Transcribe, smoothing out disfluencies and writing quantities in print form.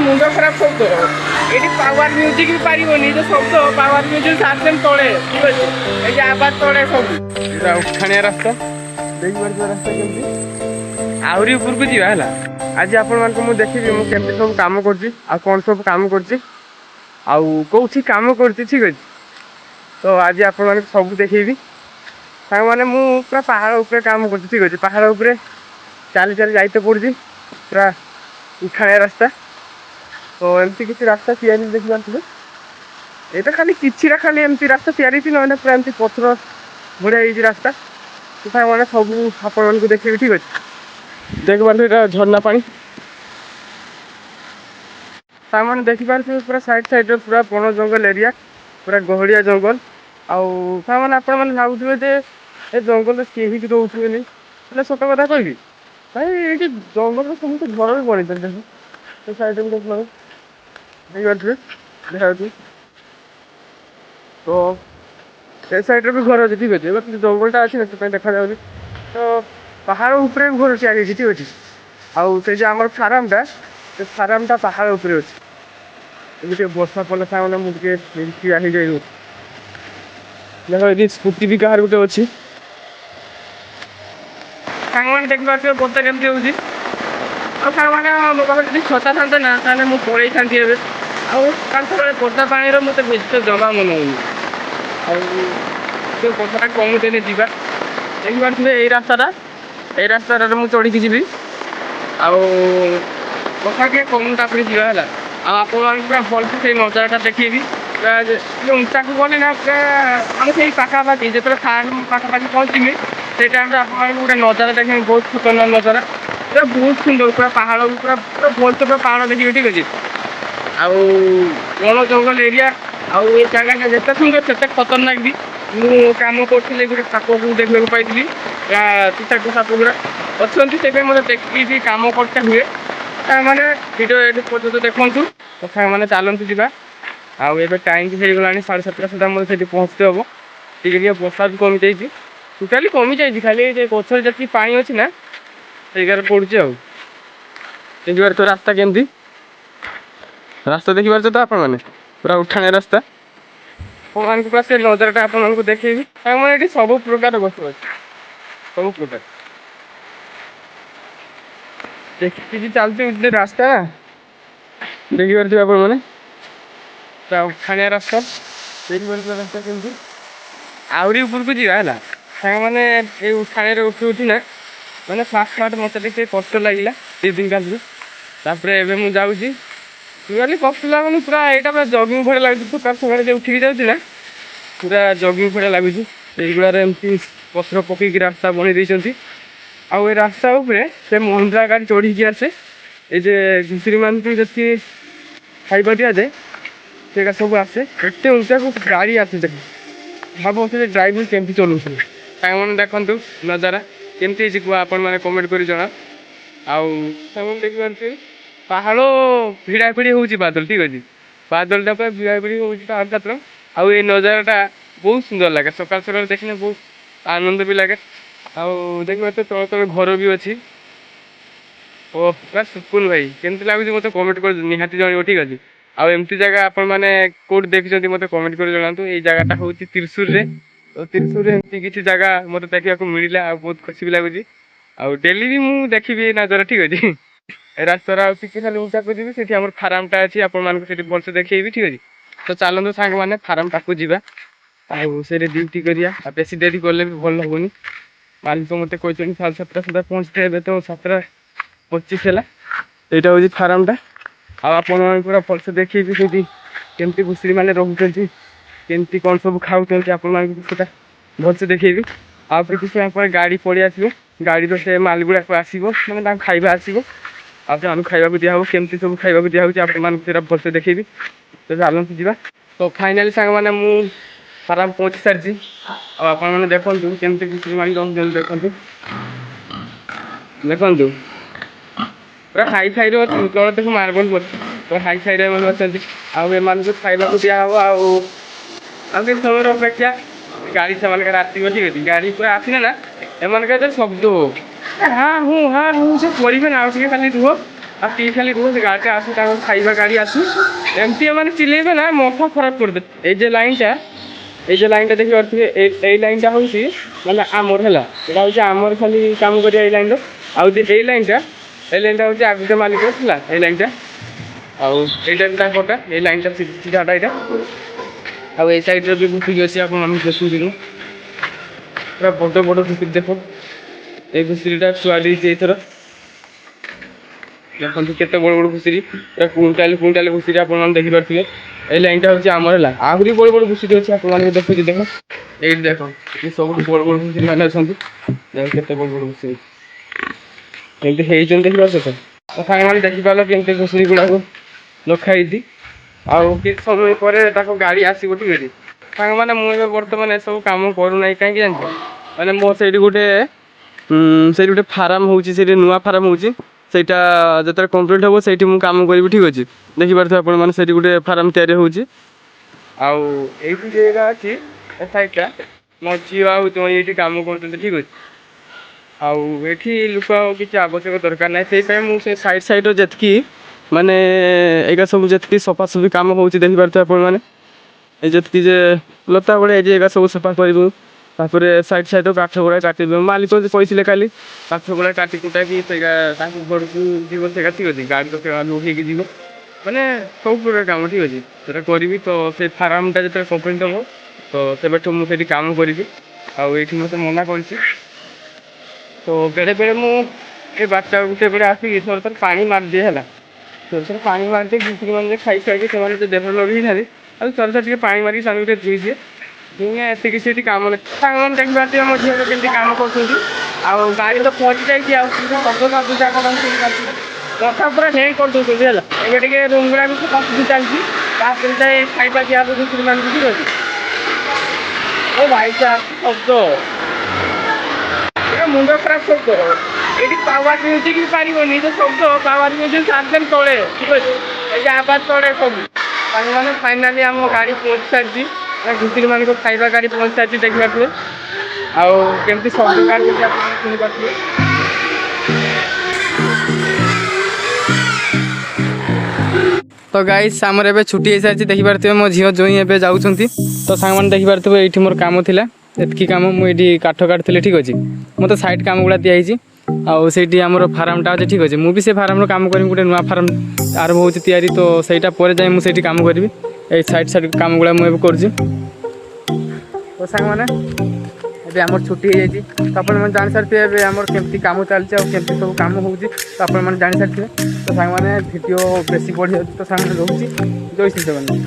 ମୁଣ୍ଡ ଖରାପ ଶବ୍ଦ ଏଠି ପାୱାର ମ୍ୟୁଜିକ୍ ବି ପାରିବନି ଏ ଯୋଉ ଶବ୍ଦ ପାୱାର ମ୍ୟୁଜିକ୍ ସାର୍ଜେଣ୍ଟ ତଳେ ଠିକ ଅଛି ଏଇ ଯେ ଆବାଜ ତଳେ ସବୁ ପୁରା ଉଠାଣିଆ ରାସ୍ତା ଦେଖିପାରୁଥିବା ରାସ୍ତା କେମିତି ଆହୁରି ଉପରକୁ ଯିବା ହେଲା। ଆଜି ଆପଣମାନଙ୍କୁ ମୁଁ ଦେଖିବି ମୁଁ କେମିତି ସବୁ କାମ କରୁଛି ଆଉ କ'ଣ ସବୁ କାମ କରୁଛି ଆଉ କୋଉଠି କାମ କରୁଛି ଠିକ ଅଛି। ତ ଆଜି ଆପଣମାନଙ୍କୁ ସବୁ ଦେଖେଇବି ସାଙ୍ଗମାନେ ମୁଁ ପୁରା ପାହାଡ଼ ଉପରେ କାମ କରୁଛି ଠିକ ଅଛି। ପାହାଡ଼ ଉପରେ ଚାଲି ଚାଲି ଯାଇତେ ପଡୁଛି ପୁରା ଉଠାଣିଆ ରାସ୍ତା। ତ ଏମିତି କିଛି ରାସ୍ତା ତିଆରି ଦେଖିପାରୁଥିବେ ଏଇଟା ଖାଲି କିଛିଟା ଖାଲି ଏମିତି ରାସ୍ତା ତିଆରି ହେଇଛି ନହେଲେ ପୁରା ଏମିତି ପଥର ଭଳିଆ ହେଇଛି ରାସ୍ତା। ସାଙ୍ଗମାନେ ସବୁ ଆପଣମାନଙ୍କୁ ଦେଖେଇବି ଠିକ ଅଛି। ଦେଖିପାରୁଥିବେ ଏଇଟା ଝର୍ଣ୍ଣା ପାଣି ସାଙ୍ଗମାନେ ଦେଖିପାରୁଥିବେ ପୁରା ସାଇଡ୍ ସାଇଡ୍ରେ ପୁରା ବଣ ଜଙ୍ଗଲ ଏରିଆ ପୁରା ଗହଳିଆ ଜଙ୍ଗଲ। ଆଉ ସାଙ୍ଗମାନେ ଆପଣମାନେ ଭାବୁଥିବେ ଯେ ଏ ଜଙ୍ଗଲରେ କେହିକି ରହୁଥିବେନି ହେଲେ ସତ କଥା କହିବି ଭାଇ ଏଇଠି ଜଙ୍ଗଲରେ ସମସ୍ତେ ଘର ବି ବନେଇଛନ୍ତି ସେ ସାଇଡ୍ରେ ଦେଖିପାରୁଥିବେ ଦେଖାଯାଉଛି। ତ ସେ ସାଇଡ୍ରେ ବି ଘର ଅଛି ଠିକ ଅଛି। ଏବେ ଜଙ୍ଗଲଟା ଅଛି ସେଥିପାଇଁ ଦେଖାଯାଉଛି। ତ ପାହାଡ଼ ଉପରେ ବି ଘର ତିଆରି ହେଇଛି ଠିକ ଅଛି। ଆଉ ସେ ଯେ ଆମର ଫାର୍ମଟା ସେ ଫାର୍ମଟା ପାହାଡ଼ ଉପରେ ଅଛି। ଏବେ ଟିକେ ବର୍ଷା ପଡ଼ିଲେ ସାଙ୍ଗମାନେ ମୁଁ ଟିକେ ଠିଆ ହେଇଯାଇଛି ଦେଖ ଏଠି ସ୍କୁଟି ବି କାହାର ଗୋଟେ ଅଛି। ସାଙ୍ଗମାନେ ଦେଖିପାରୁଥିବେ ବର୍ଷା କେମିତି ହେଉଛି। ଆଉ ସାଙ୍ଗମାନେ ମୋ ପାଖରେ ଯଦି ଛତା ଥାନ୍ତା ନା ତାହେଲେ ମୁଁ ପଳେଇଥାନ୍ତି ଏବେ। ଆଉ କାରଣ ବର୍ଷା ପାଣିର ମୋତେ ବେଶୀ ଜମା ମନେ ହଉନି। ଆଉ ସେ ବର୍ଷାଟା କମିଦେଲେ ଯିବା। ଦେଖିପାରୁଥିବେ ଏଇ ରାସ୍ତାଟାରେ ମୁଁ ଚଢ଼ିକି ଯିବି। ଆଉ ବର୍ଷା ଟିକେ କମୁ ତାପରେ ଯିବା ହେଲା। ଆଉ ଆପଣମାନଙ୍କୁ ପୁରା ଭଲସେ ସେଇ ନଜାରାଟା ଦେଖେଇବି। ଉଞ୍ଚାକୁ ଗଲେ ନା ପୁରା ଆମେ ସେଇ ପାଖାପାଖି ଯେତେବେଳେ ଫାର୍ମ ପାଖାପାଖି ପହଞ୍ଚିବି ସେଇ ଟାଇମ୍ରେ ଆପଣମାନଙ୍କୁ ଗୋଟେ ନଜାରା ଦେଖେଇବି ବହୁତ ଖତରନାକ ନଜାରା ପୁରା ବହୁତ ସୁନ୍ଦର ପୁରା ପାହାଡ଼ ପୁରା ପୁରା ଭଲସେ ପୁରା ପାହାଡ଼ ଦେଖିବେ ଠିକ ଅଛି। ଆଉ ବଣ ଜଙ୍ଗଲ ଏରିଆ ଆଉ ଏ ଜାଗାଟା ଯେତେ ସୁନ୍ଦର ସେତେ ଖତରନାକ ବି। ମୁଁ କାମ କରୁଥିଲି ଗୋଟେ ସାପକୁ ଦେଖିବାକୁ ପାଇଥିଲି ବିଷାକ୍ତ ସାପ ଗୁଡ଼ା ଅଛନ୍ତି ସେଇପାଇଁ ମୋତେ ଦେଖିକି କାମ କରତେ ହୁଏ। ସାଙ୍ଗମାନେ ଭିଡ଼ିଓ ଏଣ୍ଡ ପର୍ଯ୍ୟନ୍ତ ଦେଖନ୍ତୁ। ତ ସାଙ୍ଗମାନେ ଚାଲନ୍ତୁ ଯିବା। ଆଉ ଏବେ ଟାଇମ୍ ବି ହେଇଗଲାଣି 7:30 ସୁଦ୍ଧା ମୋତେ ସେଠି ପହଞ୍ଚତେ ହେବ। ଟିକେ ଟିକେ ବର୍ଷା ବି କମିଯାଇଛି ଟୋଟାଲି କମିଯାଇଛି ଖାଲି ଏ ଗଛରେ ଯେତିକି ପାଣି ଅଛି ନା ସେଇ ଜାଗାରେ ପଡ଼ୁଛି ଆଉ। ଦେଖିପାରୁଥିବେ ରାସ୍ତା କେମିତି ରାସ୍ତା ଦେଖିପାରୁଛ ତ ଆପଣମାନେ ପୁରା ଉଠାଣିଆ ରାସ୍ତା। ଆପଣମାନଙ୍କୁ ପୁରା ସେ ନଜାରାଟା ଆପଣମାନଙ୍କୁ ଦେଖେଇବି। ସାଙ୍ଗମାନେ ଏଠି ସବୁ ପ୍ରକାର ଗଛ ଅଛି ସବୁ ପ୍ରକାର ଦେଖିକି ଚାଲୁଛି ରାସ୍ତା ଦେଖିପାରୁଥିବେ ଆପଣମାନେ ପୁରା ଉଠାଣିଆ ରାସ୍ତା ଦେଖିପାରୁଥିବେ ରାସ୍ତା କେମିତି ଆହୁରି ଉପରକୁ ଯିବା ହେଲା। ସାଙ୍ଗମାନେ ଏଇ ଉଠାଣିଆରେ ଉଠି ଉଠି ନା ମାନେ ଫାଷ୍ଟ ମୋତେ ଟିକେ କଷ୍ଟ ଲାଗିଲା 2 ଦିନ କାଲିରୁ। ତାପରେ ଏବେ ମୁଁ ଯାଉଛି ଟୋଟାଲି କଷ୍ଟ ଲାଗୁନି ପୁରା ଏଇଟା ପୁରା ଜଗିଙ୍ଗ ଭଳିଆ ଲାଗୁଛି। ସକାଳ ସକାଳେ ଯେ ଉଠିକି ଯାଉଛି ନା ପୁରା ଜଗିଙ୍ଗ ଭଳିଆ ଲାଗୁଛି। ଏଇଗୁଡ଼ାରେ ଏମିତି ପଥର ପକେଇକି ରାସ୍ତା ବନେଇ ଦେଇଛନ୍ତି। ଆଉ ଏ ରାସ୍ତା ଉପରେ ସେ ମହିନ୍ଦ୍ରା ଗାଡ଼ି ଚଢ଼ିକି ଆସେ ଏଇ ଯେ ଘୁଷୁରୀମାନଙ୍କୁ ଯେତିକି ଖାଇବା ଦିଆଯାଏ ସେଇଟା ସବୁ ଆସେ। ଏତେ ଉଞ୍ଚାକୁ ଗାଡ଼ି ଆସେ ଦେଖ ଭାବୁଥିବେ ଡ୍ରାଇଭିଂ କେମିତି ଚଲାଉଥିବେ। ସାଙ୍ଗମାନେ ଦେଖନ୍ତୁ ନଜାରା କେମିତି ହେଇଛି କୁହ ଆପଣମାନେ କମେଣ୍ଟ କରି ଜଣା। ଆଉ ସାଙ୍ଗମାନେ ଦେଖିପାରୁଥିବେ ପାହାଡ଼ ଭିଡ଼ା ଭିଡ଼ି ହେଉଛି ବାଦଲ ଠିକ ଅଛି। ବାଦଲଟା ପୁରା ଭିଡ଼ା ଭିଡ଼ି ହେଉଛି ପାହାଡ଼। ଆଉ ଏଇ ନଜାରାଟା ବହୁତ ସୁନ୍ଦର ଲାଗେ ସକାଳ ସକାଳ ଦେଖିଲେ ବହୁତ ଆନନ୍ଦ ବି ଲାଗେ। ଆଉ ଦେଖିପାରୁଥିବେ ତଳେ ତଳେ ଘର ବି ଅଛି। ଓ ପୁରା ସୁକୁନ ଭାଇ କେମିତି ଲାଗୁଛି ମୋତେ କମେଣ୍ଟ କରି ନିହାତି ଜଣାଇବ ଠିକ ଅଛି। ଆଉ ଏମିତି ଜାଗା ଆପଣମାନେ କୋଉଠି ଦେଖିଛନ୍ତି ମୋତେ କମେଣ୍ଟ କରି ଜଣାନ୍ତୁ। ଏଇ ଜାଗାଟା ହେଉଛି ତ୍ରିଶୁରରେ। ତ ତ୍ରିଶୁରରେ ଏମିତି କିଛି ଜାଗା ମୋତେ ଦେଖିବାକୁ ମିଳିଲା ଆଉ ବହୁତ ଖୁସି ବି ଲାଗୁଛି। ଆଉ ଡେଲି ବି ମୁଁ ଦେଖିବି ଏଇ ନଜାରା ଠିକ ଅଛି। ଏ ରାସ୍ତାର ଆଉ ଟିକେ ଖାଲି ଉଞ୍ଚାକୁ ଯିବି ସେଠି ଆମର ଫାର୍ମଟା ଅଛି ଆପଣମାନଙ୍କୁ ସେଠି ଭଲସେ ଦେଖେଇବି ଠିକ ଅଛି। ତ ଚାଲନ୍ତୁ ସାଙ୍ଗମାନେ ଫାର୍ମ ପାଖକୁ ଯିବା ଆଉ ସେଇଠି ଡ୍ୟୁଟି କରିବା। ଆଉ ବେଶୀ ଡେରି କଲେ ବି ଭଲ ହେବନି। ମାଲିକ ମୋତେ କହିଛନ୍ତି 7:30 ସୁଦ୍ଧା ପହଞ୍ଚିତେ। ଏବେ ତ 7:25 ହେଲା। ଏଇଟା ହେଉଛି ଫାର୍ମଟା। ଆଉ ଆପଣମାନଙ୍କୁ ପୁରା ଭଲସେ ଦେଖେଇବି ସେଇଠି କେମିତି ଘୁଷୁରୀମାନେ ରହୁଛନ୍ତି କେମିତି କ'ଣ ସବୁ ଖାଉଛନ୍ତି ଆପଣମାନଙ୍କୁ ସେଇଟା ଭଲସେ ଦେଖେଇବି। ଆଉ କିଛି ସମୟ ପରେ ଗାଡ଼ି ପଳେଇ ଆସିବ। ଗାଡ଼ିର ସେ ମାଲ ଗୁଡ଼ାକ ଆସିବ ମାନେ ତାଙ୍କୁ ଖାଇବା ଆସିବ। ଆଉ ସେମାନଙ୍କୁ ଖାଇବାକୁ ଦିଆହେବ କେମିତି ସବୁ ଖାଇବାକୁ ଦିଆହେଉଛି ଆପଣମାନଙ୍କୁ ସେଇଟା ଭଲସେ ଦେଖେଇବି। ତ ଚାଲନ୍ତୁ ଯିବା। ତ ଫାଇନାଲି ସାଙ୍ଗମାନେ ମୁଁ ଫାର୍ମ ପହଞ୍ଚି ସାରିଛି। ଆଉ ଆପଣମାନେ ଦେଖନ୍ତୁ କେମିତି ଘୁଷୁରୀମାନେ ରହୁଛନ୍ତି ଦେଖନ୍ତୁ ଦେଖନ୍ତୁ ପୁରା ହାଇ ଫାଇରେ ଅଛି ମାର୍ବଲ ପଡ଼ିଛି ପୁରା ହାଇ ଫାଇରେ ଏମାନେ ଅଛନ୍ତି। ଆଉ ଏମାନଙ୍କୁ ଖାଇବାକୁ ଦିଆହେବ। ଆଉ କିଛି ସମୟର ଅପେକ୍ଷା ଗାଡ଼ି ସେମାନଙ୍କର ଆସିବ ଠିକ ଅଛି। ଗାଡ଼ି ପୁରା ଆସିଲେ ନା ଏମାନଙ୍କର ଏତେ ଶବ୍ଦ ହବ ହାଁ ହୁଁ ସେ କରିବେ ନା ଆଉ ଟିକେ ଖାଲି ରୁହ আর ଟିକେ খালি রোজ গাড়িটা আসে তারপর খাଇବା গাড়ি আসু এমতি মানে চিলেইবে না মথা ଖରାପ କରିଦେବେ। এই যে লাইনটা ଦେଖିପାରୁଥିବେ এই ଲାଇନଟା ହେଉଛି ମାନେ ଆମର ହେଲା ଏଇଟା ହେଉଛି ଆମର ଖାଲି କାମ କରିବା ଏଇ ଲାଇନର। ଆଉ ଏଇ ଲାଇନଟା ହେଉଛି ଆଗରେ ମାଲିକ ଥିଲା ଏଇ ଲାଇନଟା। ଆଉ ଏଇଟା ବି ତାଙ୍କଟା ଏଇ ଲାଇନଟା ସିଧାଟା ଏଇଟା। ଆଉ ଏଇ ସାଇଡ଼ରେ ବି ଘୁଷୁରି ଅଛି ଆପଣମାନେ ଦେଖୁଥିଲୁ ପୁରା ବଡ଼ ବଡ଼ ଘୁଷୁରି ଦେଖ। ଏଇ ଘୁଷୁରିଟା ଛୁଆ ଦେଇଛି ଏଇଥର ଦେଖନ୍ତୁ କେତେ ବଡ଼ ବଡ଼ ଘୁଷୁରି ପୁରା କୁଇଣ୍ଟାଲ ଘୁଷୁରି ଆପଣମାନେ ଦେଖିପାରୁଥିବେ। এই লাইনটা হচ্ছে আমার ହେଲା ଆହୁରି ବଡ଼ ବଡ଼ ଘୁଷୁରି ଅଛି ଆପଣମାନଙ୍କୁ ଦେଖୁଛି ଦେଖ ଏଇଠି ଦେଖ ଏ ସବୁଠୁ ବଡ଼ ବଡ଼ ଘୁଷୁରି ମାନେ ଅଛନ୍ତି ଦେଖ କେତେ ବଡ଼ ବଡ଼ ଘୁଷୁରି କେମିତି ହେଇଛନ୍ତି ଦେଖିପାରୁଛ ତ ସାଙ୍ଗମାନେ ଦେଖିପାରିଲ କେମିତି ଘୁଷୁରି ଗୁଡ଼ାକୁ ରଖା ହେଇଛି। ଆଉ କିଛି ସମୟ ପରେ ତାକୁ ଗାଡ଼ି ଆସିବ ଠିକ୍ ଅଛି ସାଙ୍ଗମାନେ। ମୁଁ ଏବେ ବର୍ତ୍ତମାନ ଏସବୁ କାମ କରୁନାହିଁ କାହିଁକି ଜାଣିଛ ମାନେ ମୋ ସେଇଠି ଗୋଟେ ଫାର୍ମ ହେଉଛି ସେଇଠି ନୂଆ ଫାର୍ମ ହେଉଛି ସେଇଟା ଯେତେବେଳେ କମ୍ପ୍ଲିଟ୍ ହେବ ସେଇଠି ମୁଁ କାମ କରିବି ଠିକ୍ ଅଛି। ଦେଖିପାରୁଥିବେ ଆପଣମାନେ ସେଇଠି ଗୋଟେ ଫାର୍ମ ତିଆରି ହେଉଛି। ଆଉ ଏଇଠି ଜାଗା ଅଛି ଏ ସାଇଡ଼୍ଟା ମୋ ଝିଅ ଆଉ ତୁମ ଏଇଠି କାମ କରୁଛନ୍ତି ଠିକ୍ ଅଛି। ଆଉ ଏଠି ଲୋକ କିଛି ଆବଶ୍ୟକ ଦରକାର ନାହିଁ ସେଇଥିପାଇଁ ମୁଁ ସେ ସାଇଡ଼୍ର ଯେତିକି ମାନେ ଏଇଟା ସବୁ ଯେତିକି ସଫାସଫି କାମ ହେଉଛି ଦେଖିପାରୁଥିବେ ଆପଣମାନେ। এই ଯେତିକି ଯେ ଲତା ଭଳିଆ ହେଇଛି ଏଗା ସବୁ ସଫା କରିବୁ। ତାପରେ ସାଇଡ଼୍ କାଠ ଗୁଡ଼ା କାଟିଦେବୁ ମାଲିକ କହିଥିଲେ କାଲି କାଠ ଗୁଡ଼ା କାଟି କୁଟାକି ସେଇଟା ତାଙ୍କ ଘରକୁ ଯିବ ସେଇଟା ଠିକ୍ ଅଛି। ଗାଡ଼ି ତ ଉଠେଇକି ଯିବ ମାନେ ସବୁ ପ୍ରକାର କାମ ଠିକ୍ ଅଛି ସେଟା କରିବି। ତ ସେ ଫାର୍ମଟା ଯେତେବେଳେ କମ୍ପ୍ଲିଟ୍ ହେବ ତ ସେବେଠୁ ମୁଁ ସେଇଠି କାମ କରିବି। ଆଉ ଏଇଠି ମୋତେ ମନା କରିଛି ତ ବେଳେବେଳେ ମୁଁ ଏ ବାରଟା ଗୋଟେ ବେଳେ ଆସିକି ଥରେ ପାଣି ମାରିଦିଏ ହେଲା। ଥରେ ପାଣି ମାରିଦିଏ ଘୁଷୁରିମାନେ ଖାଇକି ସେମାନେ ତ ଦେହ ଲଗେଇଥାନ୍ତି ଆଉ ଥରେ ଟିକେ ପାଣି ମାରିକି ତାଙ୍କୁ ଟିକେ ଧୋଇଦିଏ। ଦୁନିଆ ଏତେ କିଛି ଏଠି କାମ ନାହିଁ ସାଙ୍ଗମାନେ ଦେଖିପାରୁଥିବେ ମୋ ଝିଅ କେମିତି କାମ କରୁଛନ୍ତି। ଆଉ ଗାଡ଼ି ତ ପହଞ୍ଚି ଯାଇଛି ଆଉ କଥା ପୁରା ହ୍ୟାଙ୍ଗ କରିଦେଉଛନ୍ତି ହେଲା। ଏବେ ଟିକେ ରୁମ୍ ଗୁଡ଼ାକ କମ୍ପ୍ଲିଟ୍ ଚାଲିଛି ତାପରେ ଖାଇବା ପିଇବା ଘୁଷୁରିମାନଙ୍କୁ ଠିକ୍ ଅଛି। ଓ ଭାଇ ଶବ୍ଦ ମୁଣ୍ଡ ଖରାପ ଶବ୍ଦ ଏଠି ପାୱାର ମ୍ୟୁଜିକ୍ ବି ପାରିବନି ଯେ ଶବ୍ଦ ପାୱାର ମ୍ୟୁଜିକ୍ ସାର୍ଜେଣ୍ଟ ତଳେ ଠିକ୍ ଅଛି। এই যে ଆବାଜ ତଳେ ସବୁ ସାଙ୍ଗମାନେ ଫାଇନାଲି ଆମ ଗାଡ଼ି ପହଞ୍ଚି ସାରିଛି ଘୁଷୁରିମାନଙ୍କ ଖାଇବା ଗାଡ଼ି ପହଞ୍ଚି ସାରିଛି ଦେଖିପାରୁଥିବେ। ଆଉ କେମିତି ଶବ୍ଦ କାଢ଼ୁଛି ଆପଣ ଶୁଣିପାରୁଥିବେ। ତ ଗାଇସ୍ ଆମର ଏବେ ଛୁଟି ହେଇସାରିଛି ଦେଖିପାରୁଥିବେ ମୋ ଝିଅ ଜୋଇଁ ଏବେ ଯାଉଛନ୍ତି। ତ ସାଙ୍ଗମାନେ ଦେଖିପାରୁଥିବେ ଏଇଠି ମୋର କାମ ଥିଲା ଏତିକି କାମ ମୁଁ ଏଇଠି କାଠ କାଟୁଥିଲି ଠିକ୍ ଅଛି। ମୋତେ ସାଇଡ଼୍ କାମ ଗୁଡ଼ା ଦିଆହେଇଛି ଆଉ ସେଇଠି ଆମର ଫାର୍ମଟା ଅଛି ଠିକ୍ ଅଛି। ମୁଁ ବି ସେ ଫାର୍ମର କାମ କରିବି ଗୋଟେ ନୂଆ ଫାର୍ମ ଆରମ୍ଭ ହେଉଛି ତିଆରି ତ ସେଇଟା ପରେ ଯାଇ ମୁଁ ସେଇଠି କାମ କରିବି। ଏଇ ସାଇଡ଼୍ କାମ ଗୁଡ଼ା ମୁଁ ଏବେ କରୁଛି। ତ ସାଙ୍ଗମାନେ ଏବେ ଆମର ଛୁଟି ହେଇଯାଇଛି ତ ଆପଣମାନେ ଜାଣିସାରିଥିବେ ଏବେ ଆମର କେମିତି କାମ ଚାଲିଛି ଆଉ କେମିତି ସବୁ କାମ ହେଉଛି ତ ଆପଣମାନେ ଜାଣିସାରିଥିବେ। ତ ସାଙ୍ଗମାନେ ଭିଡ଼ିଓ ବେଶୀ ବଢ଼ିଯାଉଛି ତ ସାଙ୍ଗମାନେ ରହୁଛି ଜୟ ଶ୍ରୀ ଜଗନ୍ନାଥ।